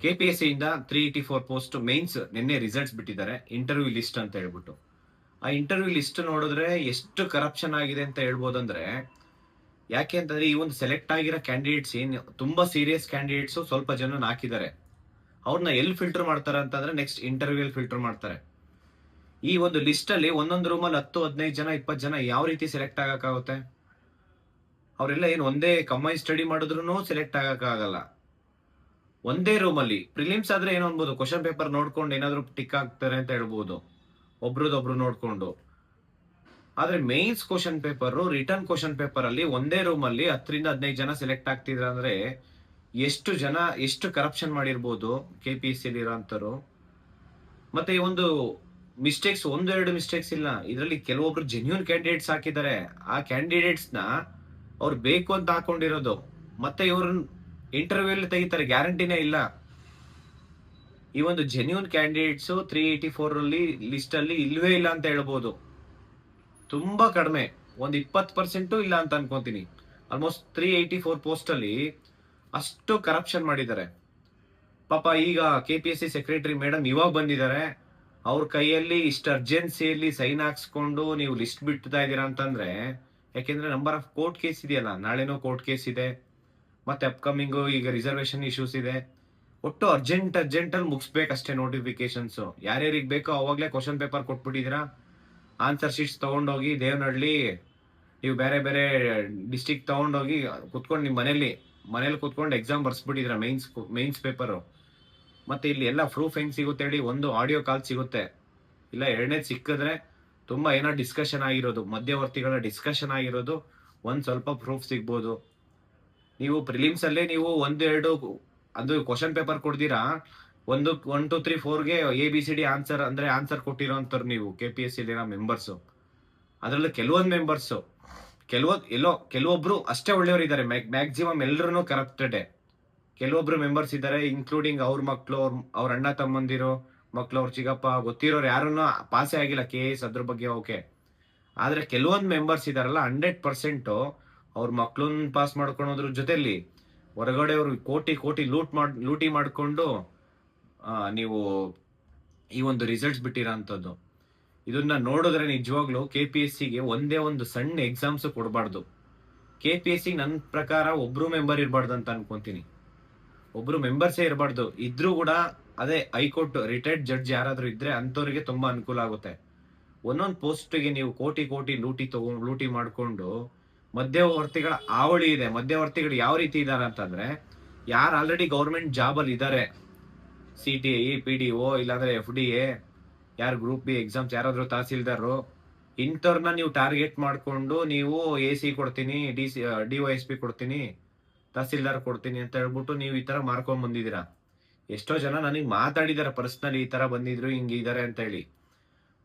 KPSC ಇಂದ 384 post mains ನಿನ್ನೆ results ಬಿಟ್ಟಿದ್ದಾರೆ. ಇಂಟರ್ವ್ಯೂ ಲಿಸ್ಟ್ ಅಂತ ಹೇಳ್ಬಿಟ್ಟು. ಆ ಇಂಟರ್ವ್ಯೂ ಲಿಸ್ಟ್ ನೋಡಿದ್ರೆ ಎಷ್ಟು ಕರಪ್ಷನ್ ಆಗಿದೆ ಅಂತ ಹೇಳ್ಬೋದಂದ್ರೆ, ಯಾಕೆ ಅಂತಂದ್ರೆ ಈ ಒಂದು ಸೆಲೆಕ್ಟ್ ಆಗಿರೋ ಕ್ಯಾಂಡಿಡೇಟ್ಸ್ ತುಂಬಾ ಸೀರಿಯಸ್ ಕ್ಯಾಂಡಿಡೇಟ್ಸ್ ಸ್ವಲ್ಪ ಜನ ಹಾಕಿದ್ದಾರೆ. ಅವ್ರನ್ನ ಎಲ್ಲಿ ಫಿಲ್ಟರ್ ಮಾಡ್ತಾರೆ ಅಂತಂದ್ರೆ ನೆಕ್ಸ್ಟ್ ಇಂಟರ್ವ್ಯೂ ಫಿಲ್ಟರ್ ಮಾಡ್ತಾರೆ. ಈ ಒಂದು ಲಿಸ್ಟ್ ಅಲ್ಲಿ ಒಂದೊಂದು ರೂಮಲ್ಲಿ 10, 15 ಜನ, 20 ಜನ ಯಾವ ರೀತಿ ಸೆಲೆಕ್ಟ್ ಆಗಕ್ಕಾಗುತ್ತೆ? ಅವರೆಲ್ಲ ಏನು ಒಂದೇ ಕಂಬೈನ್ ಸ್ಟಡಿ ಮಾಡಿದ್ರು ಸೆಲೆಕ್ಟ್ ಆಗಕ್ಕಾಗಲ್ಲ. ಒಂದೇ ರೂಮ್ ಅಲ್ಲಿ ಪ್ರಿಲಿಮ್ಸ್ ಆದ್ರೆ ಏನೋ ಅನ್ಬೋದು, ಕ್ವಶನ್ ಪೇಪರ್ ನೋಡ್ಕೊಂಡು ಏನಾದ್ರು ಟಿಕ್ ಆಗ್ತಾರೆ ಅಂತ ಹೇಳ್ಬೋದು, ಒಬ್ರದೊಬ್ರು ನೋಡ್ಕೊಂಡು. ಆದ್ರೆ mains question paper, return question paper ಅಲ್ಲಿ ಒಂದೇ ರೂಮ್ ಅಲ್ಲಿ 10 ರಿಂದ 15 ಜನ ಸೆಲೆಕ್ಟ್ ಆಗ್ತಿದ್ರ ಅಂದ್ರೆ ಎಷ್ಟು ಜನ ಎಷ್ಟು ಕರಪ್ಷನ್ ಮಾಡಿರ್ಬೋದು ಕೆಪಿಎಸ್ಸಿ ಇರೋಂಥವ್ರು. ಮತ್ತೆ ಈ ಒಂದು ಮಿಸ್ಟೇಕ್ಸ್ ಒಂದೆರಡು ಮಿಸ್ಟೇಕ್ಸ್ ಇಲ್ಲ, ಇದರಲ್ಲಿ ಕೆಲವೊಬ್ರು ಜೆನ್ಯೂನ್ ಕ್ಯಾಂಡಿಡೇಟ್ಸ್ ಹಾಕಿದ್ದಾರೆ. ಆ ಕ್ಯಾಂಡಿಡೇಟ್ಸ್ ನ ಅವ್ರು ಬೇಕು ಅಂತ ಹಾಕೊಂಡಿರೋದು, ಮತ್ತೆ ಇವ್ರನ್ನ ಇಂಟರ್ವ್ಯೂ ಅಲ್ಲಿ ತೆಗಿತಾರೆ, ಗ್ಯಾರಂಟಿನೇ ಇಲ್ಲ. ಈ ಒಂದು ಜೆನ್ಯೂನ್ ಕ್ಯಾಂಡಿಡೇಟ್ಸ್ 384 ಅಲ್ಲಿ ಲಿಸ್ಟ್ ಅಲ್ಲಿ ಇಲ್ವೇ ಇಲ್ಲ ಅಂತ ಹೇಳ್ಬೋದು. ತುಂಬಾ ಕಡಿಮೆ, ಒಂದ್ 20% ಇಲ್ಲ ಅಂತ ಅನ್ಕೊಂತೀನಿ. ಆಲ್ಮೋಸ್ಟ್ 384 ಪೋಸ್ಟ್ ಅಲ್ಲಿ ಅಷ್ಟು ಕರಪ್ಷನ್ ಮಾಡಿದ್ದಾರೆ. ಪಾಪ ಈಗ ಕೆಪಿಎಸ್ಸಿ ಸೆಕ್ರೆಟರಿ ಮೇಡಮ್ ಇವಾಗ ಬಂದಿದ್ದಾರೆ, ಅವ್ರ ಕೈಯಲ್ಲಿ ಇಷ್ಟು ಅರ್ಜೆನ್ಸಿಯಲ್ಲಿ ಸೈನ್ ಹಾಕ್ಸ್ಕೊಂಡು ನೀವು ಲಿಸ್ಟ್ ಬಿಡ್ತಾ ಇದೀರಾ ಅಂತಂದ್ರೆ, ಯಾಕೆಂದ್ರೆ ನಂಬರ್ ಆಫ್ ಕೋರ್ಟ್ ಕೇಸ್ ಇದೆಯಲ್ಲ, ನಾಳೆನೋ ಕೋರ್ಟ್ ಕೇಸ್ ಇದೆ, ಮತ್ತೆ ಅಪ್ಕಮಿಂಗ್ ಈಗ ರಿಸರ್ವೇಶನ್ ಇಶ್ಯೂಸ್ ಇದೆ. ಒಟ್ಟು ಅರ್ಜೆಂಟ್ ಅಲ್ಲಿ ಮುಗಿಸ್ಬೇಕಷ್ಟೇ ನೋಟಿಫಿಕೇಶನ್ಸ್. ಯಾರ್ಯಾರಿಗೆ ಬೇಕೋ ಅವಾಗ್ಲೇ ಕ್ವಶನ್ ಪೇಪರ್ ಕೊಟ್ಬಿಟ್ಟಿದ್ದೀರಾ, ಆನ್ಸರ್ ಶೀಟ್ಸ್ ತಗೊಂಡೋಗಿ ದೇವನಹಳ್ಳಿ ನೀವು ಬೇರೆ ಬೇರೆ ಡಿಸ್ಟಿಕ್ ತಗೊಂಡೋಗಿ ಕುತ್ಕೊಂಡು ನಿಮ್ಮ ಮನೇಲಿ ಕುತ್ಕೊಂಡು ಎಕ್ಸಾಮ್ ಬರ್ಸ್ಬಿಟ್ಟಿದ್ರ ಮೇನ್ಸ್ ಪೇಪರ್. ಮತ್ತೆ ಇಲ್ಲಿ ಎಲ್ಲ ಪ್ರೂಫ್ ಹೆಂಗ್ ಸಿಗುತ್ತೆ ಹೇಳಿ? ಒಂದು ಆಡಿಯೋ ಕಾಲ್ ಸಿಗುತ್ತೆ, ಇಲ್ಲ ಎರಡನೇದು ಸಿಕ್ಕಿದ್ರೆ ತುಂಬಾ ಏನೋ ಡಿಸ್ಕಷನ್ ಆಗಿರೋದು, ಮಧ್ಯವರ್ತಿಗಳ ಡಿಸ್ಕಷನ್ ಆಗಿರೋದು, ಒಂದ್ ಸ್ವಲ್ಪ ಪ್ರೂಫ್ ಸಿಗ್ಬೋದು. ನೀವು ಪ್ರಿಲಿಮ್ಸ್ ಅಲ್ಲೇ ನೀವು ಒಂದೆರಡು ಅದು ಕ್ವಶನ್ ಪೇಪರ್ ಕೊಡ್ತೀರಾ, 1, 2, 3, 4ಗೆ ABCD ಆನ್ಸರ್ ಅಂದ್ರೆ ಆನ್ಸರ್ ಕೊಟ್ಟಿರೋಂಥವ್ರು ನೀವು ಕೆಪಿಎಸ್ಸಿ ಮೆಂಬರ್ಸ್. ಅದ್ರಲ್ಲೂ ಕೆಲವೊಂದು ಮೆಂಬರ್ಸ್ ಕೆಲವೊಬ್ರು ಅಷ್ಟೇ ಒಳ್ಳೆಯವರು ಇದ್ದಾರೆ, ಮ್ಯಾಕ್ಸಿಮಮ್ ಎಲ್ಲರೂ ಕರಪ್ಟೆಡ್. ಕೆಲವೊಬ್ರು ಮೆಂಬರ್ಸ್ ಇದ್ದಾರೆ, ಇನ್ಕ್ಲೂಡಿಂಗ್ ಅವ್ರ ಮಕ್ಳು, ಅವ್ರ ಅಣ್ಣ ತಮ್ಮಂದಿರೋ ಮಕ್ಳು, ಅವ್ರ ಚಿಕ್ಕಪ್ಪ, ಗೊತ್ತಿರೋರು ಯಾರನ್ನ ಪಾಸೇ ಆಗಿಲ್ಲ KS, ಅದ್ರ ಬಗ್ಗೆ ಓಕೆ. ಆದ್ರೆ ಕೆಲವೊಂದು ಮೆಂಬರ್ಸ್ ಇದಾರಲ್ಲ, 100% ಅವ್ರ ಮಕ್ಳನ್ನ ಪಾಸ್ ಮಾಡ್ಕೊಳೋದ್ರ ಜೊತೆಲಿ ಹೊರಗಡೆ ಅವರು ಕೋಟಿ ಲೂಟಿ ಮಾಡ್ಕೊಂಡು ನೀವು ಈ ಒಂದು ರಿಸಲ್ಟ್ಸ್ ಬಿಟ್ಟಿರೋಂಥದ್ದು. ಇದನ್ನ ನೋಡಿದ್ರೆ ನಿಜವಾಗ್ಲು ಕೆಪಿಎಸ್ಸಿಗೆ ಒಂದೇ ಒಂದು ಸಣ್ಣ ಎಕ್ಸಾಮ್ಸ್ ಕೊಡಬಾರ್ದು. ಕೆಪಿಎಸ್ಸಿ ನನ್ನ ಪ್ರಕಾರ ಒಬ್ರು ಮೆಂಬರ್ ಇರಬಾರ್ದು ಅಂತ ಅನ್ಕೊಂತೀನಿ. ಒಬ್ರು ಮೆಂಬರ್ಸೇ ಇರಬಾರ್ದು. ಇದ್ರೂ ಕೂಡ ಅದೇ ಹೈಕೋರ್ಟ್ ರಿಟೈರ್ಡ್ ಜಡ್ಜ್ ಯಾರಾದ್ರೂ ಇದ್ರೆ ಅಂತವ್ರಿಗೆ ತುಂಬಾ ಅನುಕೂಲ ಆಗುತ್ತೆ. ಒಂದೊಂದು ಪೋಸ್ಟ್ಗೆ ನೀವು ಕೋಟಿ ಲೂಟಿ ಮಾಡ್ಕೊಂಡು ಮಧ್ಯವರ್ತಿಗಳ ಆವಳಿ ಇದೆ. ಮಧ್ಯವರ್ತಿಗಳು ಯಾವ ರೀತಿ ಇದಾರೆ ಅಂತಂದ್ರೆ, ಯಾರು ಆಲ್ರೆಡಿ ಗೌರ್ಮೆಂಟ್ ಜಾಬ್ ಅಲ್ಲಿ ಇದ್ದಾರೆ, CTI, PDO, ಇಲ್ಲಾಂದ್ರೆ FDA, ಯಾರು ಗ್ರೂಪ್ ಬಿ ಎಕ್ಸಾಮ್ಸ್ ಯಾರಾದ್ರೂ ತಹಸೀಲ್ದಾರು, ಇಂಥವ್ರನ್ನ ನೀವು ಟಾರ್ಗೆಟ್ ಮಾಡ್ಕೊಂಡು ನೀವು AC ಕೊಡ್ತೀನಿ, DYSP ಕೊಡ್ತೀನಿ, ತಹಸೀಲ್ದಾರ್ ಕೊಡ್ತೀನಿ ಅಂತ ಹೇಳ್ಬಿಟ್ಟು ನೀವು ಈ ತರ ಮಾರ್ಕೊಂಡ್ ಬಂದಿದ್ದೀರಾ. ಎಷ್ಟೋ ಜನ ನನಗೆ ಮಾತಾಡಿದಾರೆ ಪರ್ಸನಲಿ, ಈ ತರ ಬಂದಿದ್ರು ಹಿಂಗಿದ್ದಾರೆ ಅಂತ ಹೇಳಿ.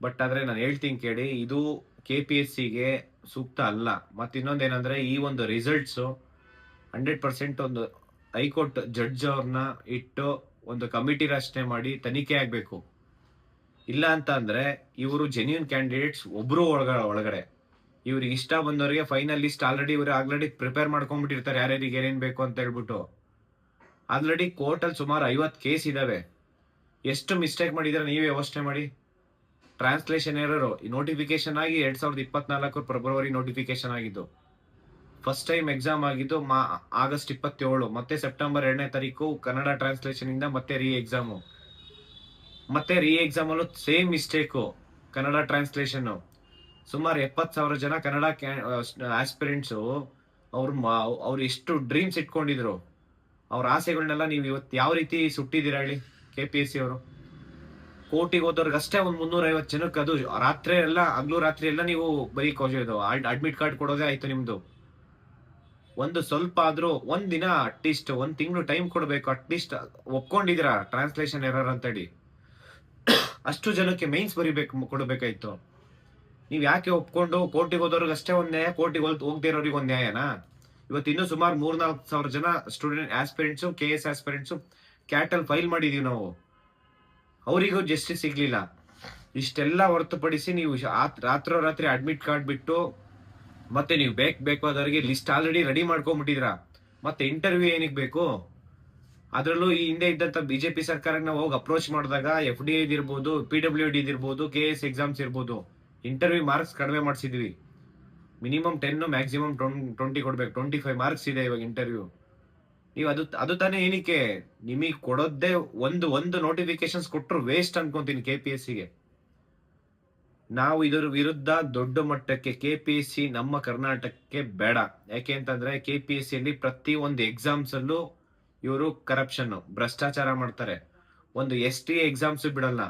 ಬಟ್ ಆದ್ರೆ ನಾನು ಹೇಳ್ತೀನಿ ಕೇಳಿ, ಇದು ಕೆಪಿಎಸ್ಸಿಗೆ ಸೂಕ್ತ ಅಲ್ಲ. ಮತ್ತೆ ಇನ್ನೊಂದೇನಂದ್ರೆ, ಈ ಒಂದು ರಿಸಲ್ಟ್ಸ್ 100% ಒಂದು ಹೈಕೋರ್ಟ್ ಜಡ್ಜ್ ಅವ್ರನ್ನ ಇಟ್ಟು ಒಂದು ಕಮಿಟಿ ರಚನೆ ಮಾಡಿ ತನಿಖೆ ಆಗ್ಬೇಕು. ಇಲ್ಲ ಅಂತ ಅಂದ್ರೆ ಇವರು ಜೆನ್ಯೂನ್ ಕ್ಯಾಂಡಿಡೇಟ್ಸ್ ಒಬ್ರು ಒಳಗಡೆ ಇವ್ರಿಗೆ ಇಷ್ಟ ಬಂದವರಿಗೆ ಫೈನಲ್ ಲಿಸ್ಟ್ ಆಲ್ರೆಡಿ ಪ್ರಿಪೇರ್ ಮಾಡ್ಕೊಂಡ್ಬಿಟ್ಟಿರ್ತಾರೆ, ಯಾರ್ಯಾರಿಗೆ ಏನೇನ್ ಬೇಕು ಅಂತ ಹೇಳ್ಬಿಟ್ಟು. ಆಲ್ರೆಡಿ ಕೋರ್ಟ್ ಅಲ್ಲಿ ಸುಮಾರು 50 ಕೇಸ್ ಇದಾವೆ. ಎಷ್ಟು ಮಿಸ್ಟೇಕ್ ಮಾಡಿದಾರೆ ನೀವೇ ಯೋಚನೆ ಮಾಡಿ. ಟ್ರಾನ್ಸ್ಲೇಷನ್ ಎರರ್ ನೋಟಿಫಿಕೇಶನ್ ಆಗಿ 2024 ಫೆಬ್ರವರಿ ನೋಟಿಫಿಕೇಶನ್ ಆಗಿದ್ದು. ಫಸ್ಟ್ ಟೈಮ್ ಎಕ್ಸಾಮ್ ಆಗಿದ್ದು ಆಗಸ್ಟ್ 27, ಮತ್ತೆ ಸೆಪ್ಟೆಂಬರ್ 2ನೇ ತಾರೀಕು ಕನ್ನಡ ಟ್ರಾನ್ಸ್ಲೇಷನ್ ಇಂದ ಮತ್ತೆ ರೀ ಎಕ್ಸಾಮ್ ಅಲ್ಲೂ ಸೇಮ್ ಮಿಸ್ಟೇಕು. ಕನ್ನಡ ಟ್ರಾನ್ಸ್ಲೇಷನ್ ಸುಮಾರು 70,000 ಜನ ಕನ್ನಡ ಆಸ್ಪಿರೆಂಟ್ಸ್ ಅವ್ರು ಎಷ್ಟು ಡ್ರೀಮ್ಸ್ ಇಟ್ಕೊಂಡಿದ್ರು, ಅವ್ರ ಆಸೆಗಳನ್ನೆಲ್ಲ ನೀವು ಇವತ್ತು ಯಾವ ರೀತಿ ಸುಟ್ಟಿದ್ದೀರಾ ಹೇಳಿ? ಕೆಪಿಎಸ್ಸಿ ಅವರು ಕೋರ್ಟಿಗೆ ಹೋದವ್ರಿಗೆ ಅಷ್ಟೇ ಒಂದು 350 ಜನಕ್ಕೆ, ಅದು ಹಗ್ಲು ರಾತ್ರಿ ಎಲ್ಲ ನೀವು ಬರೀ ಅಡ್ಮಿಟ್ ಕಾರ್ಡ್ ಕೊಡೋದೇ ಆಯ್ತು ನಿಮ್ದು. ಒಂದು ಸ್ವಲ್ಪ ಆದ್ರೂ ಒಂದ್ ದಿನ ಅಟ್ಲೀಸ್ಟ್ 1 ತಿಂಗಳು ಟೈಮ್ ಕೊಡ್ಬೇಕು. ಅಟ್ಲೀಸ್ಟ್ ಒಪ್ಕೊಂಡಿದ್ದೀರಾ ಟ್ರಾನ್ಸ್ಲೇಷನ್ ಎರರ್ ಅಂತೇಳಿ, ಅಷ್ಟು ಜನಕ್ಕೆ ಮೈನ್ಸ್ ಕೊಡಬೇಕಾಯ್ತು. ನೀವ್ ಯಾಕೆ ಒಪ್ಕೊಂಡು ಕೋರ್ಟಿಗೆ ಹೋದವ್ರಿಗೆ ಅಷ್ಟೇ ಒಂದ್ ನ್ಯಾಯ, ಕೋರ್ಟಿಗೆ ಹೋಗದೇ ಇರೋರಿಗೆ ಒಂದ್ ನ್ಯಾಯನಾ? ಇವತ್ತು ಇನ್ನೂ ಸುಮಾರು 3-4 ಜನ student aspirants, KS aspirants cattle file ಮಾಡಿದೀವಿ ನಾವು, ಅವರಿಗೂ ಜಸ್ಟಿಸ್ ಸಿಗ್ಲಿಲ್ಲ. ಇಷ್ಟೆಲ್ಲ ಹೊರತುಪಡಿಸಿ ನೀವು ರಾತ್ರಿ ಅಡ್ಮಿಟ್ ಕಾರ್ಡ್ ಬಿಟ್ಟು ಮತ್ತೆ ನೀವು ಬೇಕಾದವರಿಗೆ ಲಿಸ್ಟ್ ಆಲ್ರೆಡಿ ರೆಡಿ ಮಾಡ್ಕೊಂಡ್ಬಿಟ್ಟಿದ್ರ, ಮತ್ತೆ ಇಂಟರ್ವ್ಯೂ ಏನಕ್ಕೆ ಬೇಕು? ಅದರಲ್ಲೂ ಈ ಹಿಂದೆ ಇದ್ದಂತ ಬಿಜೆಪಿ ಸರ್ಕಾರಕ್ಕೆ ನಾವು ಹೋಗಿ ಅಪ್ರೋಚ್ ಮಾಡಿದಾಗ FDI ಇರ್ಬೋದು, PWD ಇರ್ಬೋದು, KS ಎಕ್ಸಾಮ್ಸ್ ಇರ್ಬೋದು, ಇಂಟರ್ವ್ಯೂ ಮಾರ್ಕ್ಸ್ ಕಡಿಮೆ ಮಾಡಿಸಿದ್ವಿ. ಮಿನಿಮಮ್ 10 ಮ್ಯಾಕ್ಸಿಮಮ್ 20 ಕೊಡ್ಬೇಕು. 25 ಮಾರ್ಕ್ಸ್ ಇದೆ ಇವಾಗ ಇಂಟರ್ವ್ಯೂ. ನೀವು ಅದು ತಾನೇ ಏನಕ್ಕೆ ನಿಮಗೆ ಕೊಡೋದೇ ಒಂದು ನೋಟಿಫಿಕೇಶನ್ಸ್ ಕೊಟ್ಟರು ವೇಸ್ಟ್ ಅನ್ಕೊಂತೀನಿ KPSCಗೆ. ನಾವು ಇದರ ವಿರುದ್ಧ ದೊಡ್ಡ ಮಟ್ಟಕ್ಕೆ KPSC ನಮ್ಮ ಕರ್ನಾಟಕಕ್ಕೆ ಬೇಡ. ಯಾಕೆ ಅಂತಂದ್ರೆ KPSCಯಲ್ಲಿ ಪ್ರತಿ ಒಂದು ಎಕ್ಸಾಮ್ಸ್ ಅಲ್ಲೂ ಇವರು ಕರಪ್ಷನ್ ಭ್ರಷ್ಟಾಚಾರ ಮಾಡ್ತಾರೆ. ಒಂದು STA ಎಕ್ಸಾಮ್ಸ್ ಬಿಡಲ್ಲ.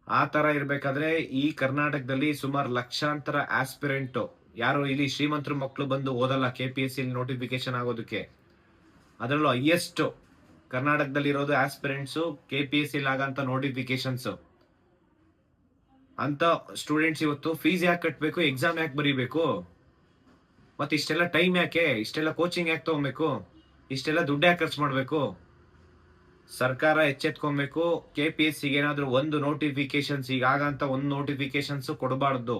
ಆ ತರ ಇರ್ಬೇಕಾದ್ರೆ ಈ ಕರ್ನಾಟಕದಲ್ಲಿ ಸುಮಾರು ಲಕ್ಷಾಂತರ ಆಸ್ಪಿರೆಂಟ್ ಯಾರು ಇಲ್ಲಿ ಶ್ರೀಮಂತರ ಮಕ್ಕಳು ಬಂದು ಓದಲ್ಲ KPSC ನೋಟಿಫಿಕೇಶನ್ ಆಗೋದಕ್ಕೆ. ಅದರಲ್ಲೂ ಹೈಯೆಸ್ಟ್ ಕರ್ನಾಟಕದಲ್ಲಿ ಇರೋದು ಆಸ್ಪಿರೆಂಟ್ಸ್ KPSC ಆಗಂತ ನೋಟಿಫಿಕೇಶನ್ಸ್. ಅಂತ ಸ್ಟೂಡೆಂಟ್ಸ್ ಇವತ್ತು ಫೀಸ್ ಯಾಕೆ ಕಟ್ಟಬೇಕು, ಎಕ್ಸಾಮ್ ಯಾಕೆ ಬರೀಬೇಕು, ಮತ್ತೆ ಇಷ್ಟೆಲ್ಲ ಟೈಮ್ ಯಾಕೆ, ಇಷ್ಟೆಲ್ಲ ಕೋಚಿಂಗ್ ಯಾಕೆ ತಗೊಬೇಕು, ಇಷ್ಟೆಲ್ಲ ದುಡ್ಡು ಯಾಕೆ ಖರ್ಚು ಮಾಡ್ಬೇಕು? ಸರ್ಕಾರ ಎಚ್ಚೆತ್ಕೊಬೇಕು. KPSCಗೆ ಏನಾದ್ರು ಒಂದು ನೋಟಿಫಿಕೇಶನ್ಸ್ ಈಗಾಗಂತ ಒಂದು ನೋಟಿಫಿಕೇಶನ್ಸ್ ಕೊಡಬಾರ್ದು.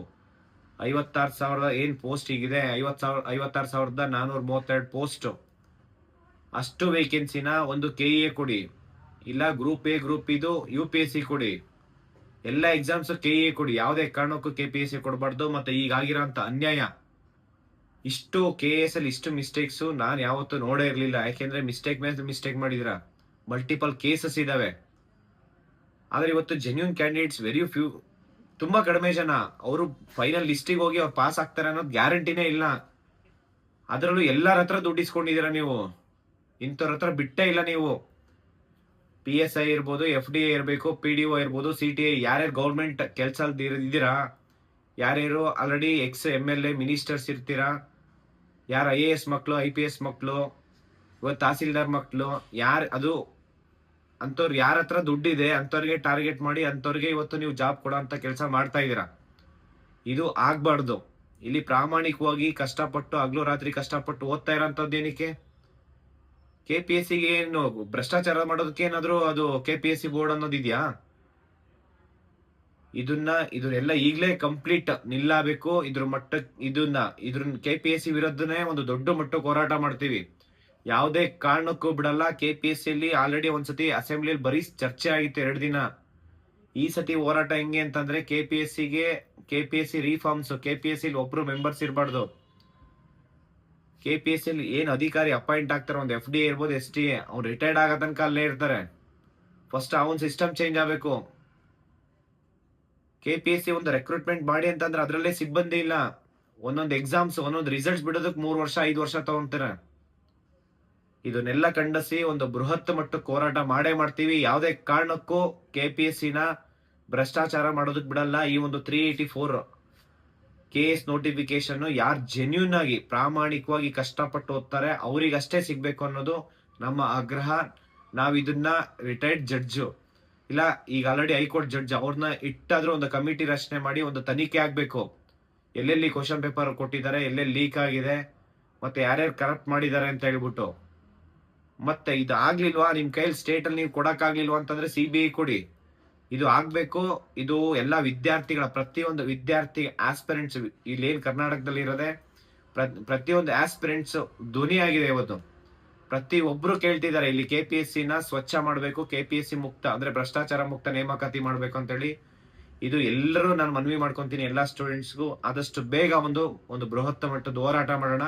56,000 ಏನ್ ಪೋಸ್ಟ್ ಈಗಿದೆ, 56,432 ಪೋಸ್ಟ್, ಅಷ್ಟು ವೇಕೆನ್ಸಿನ ಒಂದು KE ಕೊಡಿ, ಇಲ್ಲ ಗ್ರೂಪ್ A ಗ್ರೂಪ್ ಇದು UPSC ಕೊಡಿ, ಎಲ್ಲ ಎಕ್ಸಾಮ್ಸ್ KE ಕೊಡಿ. ಯಾವುದೇ ಕಾರಣಕ್ಕೂ KPSC ಕೊಡಬಾರ್ದು. ಮತ್ತೆ ಈಗಾಗಿರೋಂಥ ಅನ್ಯಾಯ, ಇಷ್ಟು KS ಅಲ್ಲಿ ಇಷ್ಟು ಮಿಸ್ಟೇಕ್ಸ್ ನಾನು ಯಾವತ್ತೂ ನೋಡೇ ಇರ್ಲಿಲ್ಲ. ಯಾಕೆಂದ್ರೆ ಮಿಸ್ಟೇಕ್ ಮೇಲೆ ಮಿಸ್ಟೇಕ್ ಮಾಡಿದಿರ, ಮಲ್ಟಿಪಲ್ ಕೇಸಸ್ ಇದಾವೆ. ಆದ್ರೆ ಇವತ್ತು ಜೆನ್ಯೂನ್ ಕ್ಯಾಂಡಿಡೇಟ್ಸ್ ವೆರಿ ಫ್ಯೂ, ತುಂಬಾ ಕಡಿಮೆ ಜನ. ಅವರು ಫೈನಲ್ ಲಿಸ್ಟಿಗೆ ಹೋಗಿ ಅವ್ರು ಪಾಸ್ ಆಗ್ತಾರೆ ಅನ್ನೋದು ಗ್ಯಾರಂಟಿನೇ ಇಲ್ಲ. ಅದರಲ್ಲೂ ಎಲ್ಲರ ಹತ್ರ ದುಡ್ಡು ಇಸ್ಕೊಂಡಿದ್ದೀರಾ ನೀವು, ಇಂಥವ್ರ ಹತ್ರ ಬಿಟ್ಟೇ ಇಲ್ಲ ನೀವು. PSI ಇರ್ಬೋದು, FDI ಇರಬೇಕು, PDO ಇರ್ಬೋದು, CTI, ಯಾರ್ಯಾರು ಗೌರ್ಮೆಂಟ್ ಕೆಲಸ ಇದ್ದೀರಾ, ಯಾರ್ಯಾರು ಆಲ್ರೆಡಿ MLA ಮಿನಿಸ್ಟರ್ಸ್ ಇರ್ತೀರಾ, ಯಾರು IAS ಮಕ್ಕಳು, IPS ಮಕ್ಕಳು, ಇವತ್ತು ತಹಸೀಲ್ದಾರ್ ಮಕ್ಕಳು, ಅದು ಅಂತವ್ರು ಯಾರ ಹತ್ರ ದುಡ್ಡಿದೆ ಅಂತವ್ರಿಗೆ ಟಾರ್ಗೆಟ್ ಮಾಡಿ ಅಂತವ್ರಿಗೆ ಇವತ್ತು ನೀವು ಜಾಬ್ ಕೊಡೋ ಅಂತ ಕೆಲಸ ಮಾಡ್ತಾ ಇದ್ದೀರಾ. ಇದು ಆಗ್ಬಾರ್ದು. ಇಲ್ಲಿ ಪ್ರಾಮಾಣಿಕವಾಗಿ ಕಷ್ಟಪಟ್ಟು ಹಗಲು ರಾತ್ರಿ ಕಷ್ಟಪಟ್ಟು ಓದ್ತಾ ಇರೋಂಥದ್ದು ಏನಕ್ಕೆ? KPSCಗೆ ಏನು ಭ್ರಷ್ಟಾಚಾರ ಮಾಡೋದಕ್ಕೆ ಏನಾದ್ರು ಅದು KPSC ಬೋರ್ಡ್ ಅನ್ನೋದು ಇದೆಯಾ? ಇದನ್ನೆಲ್ಲ ಈಗಲೇ ಕಂಪ್ಲೀಟ್ ನಿಲ್ಲಬೇಕು. ಇದ್ರ KPSC ವಿರುದ್ಧನೇ ಒಂದು ದೊಡ್ಡ ಮಟ್ಟಕ್ಕೆ ಹೋರಾಟ ಮಾಡ್ತೀವಿ. ಯಾವುದೇ ಕಾರಣಕ್ಕೂ ಬಿಡಲ್ಲ. KPSC ಅಲ್ಲಿ ಆಲ್ರೆಡಿ ಒಂದ್ಸತಿ ಅಸೆಂಬ್ಲಿಯಲ್ಲಿ ಬರೀ ಚರ್ಚೆ ಆಗಿತ್ತು 2 ದಿನ. ಈ ಸತಿ ಹೋರಾಟ ಹೆಂಗೆ ಅಂತಂದ್ರೆ KPSC ರಿಫಾರ್ಮ್ಸ್, KPSC ಒಬ್ರು ಮೆಂಬರ್ಸ್ ಇರಬಾರ್ದು. KPSC ಅಲ್ಲಿ ಏನ್ ಅಧಿಕಾರಿ ಅಪಾಯಿಂಟ್ ಆಗ್ತಾರೆ, ಒಂದು FDI ಇರ್ಬೋದು, STA, ಅವ್ರು ರಿಟೈರ್ಡ್ ಆಗೋ ತನಕ ಅಲ್ಲೇ ಇರ್ತಾರೆ. ಫಸ್ಟ್ ಅವನ್ ಸಿಸ್ಟಮ್ ಚೇಂಜ್ ಆಗಬೇಕು. KPSC ಒಂದು ರೆಕ್ರೂಟ್ಮೆಂಟ್ ಮಾಡಿ ಅಂತಂದ್ರೆ ಅದ್ರಲ್ಲೇ ಸಿಬ್ಬಂದಿ ಇಲ್ಲ. ಒಂದೊಂದು ಎಕ್ಸಾಮ್ಸ್, ಒಂದೊಂದು ರಿಸಲ್ಟ್ಸ್ ಬಿಡೋದಕ್ಕೆ 3 ವರ್ಷ 5 ವರ್ಷ ತಗೊಂತಾರೆ. ಇದನ್ನೆಲ್ಲ ಖಂಡಿಸಿ ಒಂದು ಬೃಹತ್ ಮಟ್ಟಕ್ಕೆ ಹೋರಾಟ ಮಾಡೇ ಮಾಡ್ತೀವಿ. ಯಾವುದೇ ಕಾರಣಕ್ಕೂ KPSCನ ಭ್ರಷ್ಟಾಚಾರ ಮಾಡೋದಕ್ಕೆ ಬಿಡಲ್ಲ. ಈ ಒಂದು 384 KS ನೋಟಿಫಿಕೇಶನ್ ಯಾರು ಜೆನ್ಯೂನ್ ಆಗಿ ಪ್ರಾಮಾಣಿಕವಾಗಿ ಕಷ್ಟಪಟ್ಟು ಓದ್ತಾರೆ ಅವರಿಗಷ್ಟೇ ಸಿಗ್ಬೇಕು ಅನ್ನೋದು ನಮ್ಮ ಆಗ್ರಹ. ನಾವ್ ಇದನ್ನ ರಿಟೈರ್ಡ್ ಜಡ್ಜ್ ಇಲ್ಲ, ಈಗ ಆಲ್ರೆಡಿ ಹೈಕೋರ್ಟ್ ಜಡ್ಜ್ ಅವ್ರನ್ನ ಇಟ್ಟಾದ್ರೂ ಒಂದು ಕಮಿಟಿ ರಚನೆ ಮಾಡಿ ಒಂದು ತನಿಖೆ ಆಗ್ಬೇಕು. ಎಲ್ಲೆಲ್ಲಿ ಕ್ವಶನ್ ಪೇಪರ್ ಕೊಟ್ಟಿದ್ದಾರೆ, ಎಲ್ಲೆಲ್ಲಿ ಲೀಕ್ ಆಗಿದೆ, ಮತ್ತೆ ಯಾರ್ಯಾರು ಕರಪ್ಟ್ ಮಾಡಿದ್ದಾರೆ ಅಂತ ಹೇಳ್ಬಿಟ್ಟು. ಮತ್ತೆ ಇದು ಆಗ್ಲಿಲ್ವಾ, ನಿಮ್ ಕೈಯಲ್ಲಿ ಸ್ಟೇಟ್ ಅಲ್ಲಿ ನೀವು ಕೊಡಕ್ ಆಗ್ಲಿಲ್ವಾ ಅಂತಂದ್ರೆ CBI ಕೊಡಿ. ಇದು ಆಗ್ಬೇಕು. ಇದು ಎಲ್ಲಾ ವಿದ್ಯಾರ್ಥಿಗಳ, ಪ್ರತಿಯೊಂದು ವಿದ್ಯಾರ್ಥಿ ಆಸ್ಪಿರೆಂಟ್ಸ್ ಇಲ್ಲಿ ಏನ್ ಕರ್ನಾಟಕದಲ್ಲಿ ಇರೋದೆ, ಪ್ರತಿಯೊಂದು ಆಸ್ಪಿರೆಂಟ್ಸ್ ಧ್ವನಿ ಆಗಿದೆ ಇವತ್ತು. ಪ್ರತಿ ಒಬ್ರು ಕೇಳ್ತಿದ್ದಾರೆ ಇಲ್ಲಿ KPSCನ ಸ್ವಚ್ಛ ಮಾಡಬೇಕು, KPSC ಮುಕ್ತ ಅಂದ್ರೆ ಭ್ರಷ್ಟಾಚಾರ ಮುಕ್ತ ನೇಮಕಾತಿ ಮಾಡ್ಬೇಕು ಅಂತ ಹೇಳಿ. ಇದು ಎಲ್ಲರೂ ನಾನು ಮನವಿ ಮಾಡ್ಕೊಂತೀನಿ ಎಲ್ಲಾ ಸ್ಟೂಡೆಂಟ್ಸ್ಗೂ. ಆದಷ್ಟು ಬೇಗ ಒಂದು ಬೃಹತ್ ಮಟ್ಟದ ಹೋರಾಟ ಮಾಡೋಣ,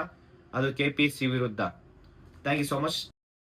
ಅದು KPSC ವಿರುದ್ಧ. Thank you so much.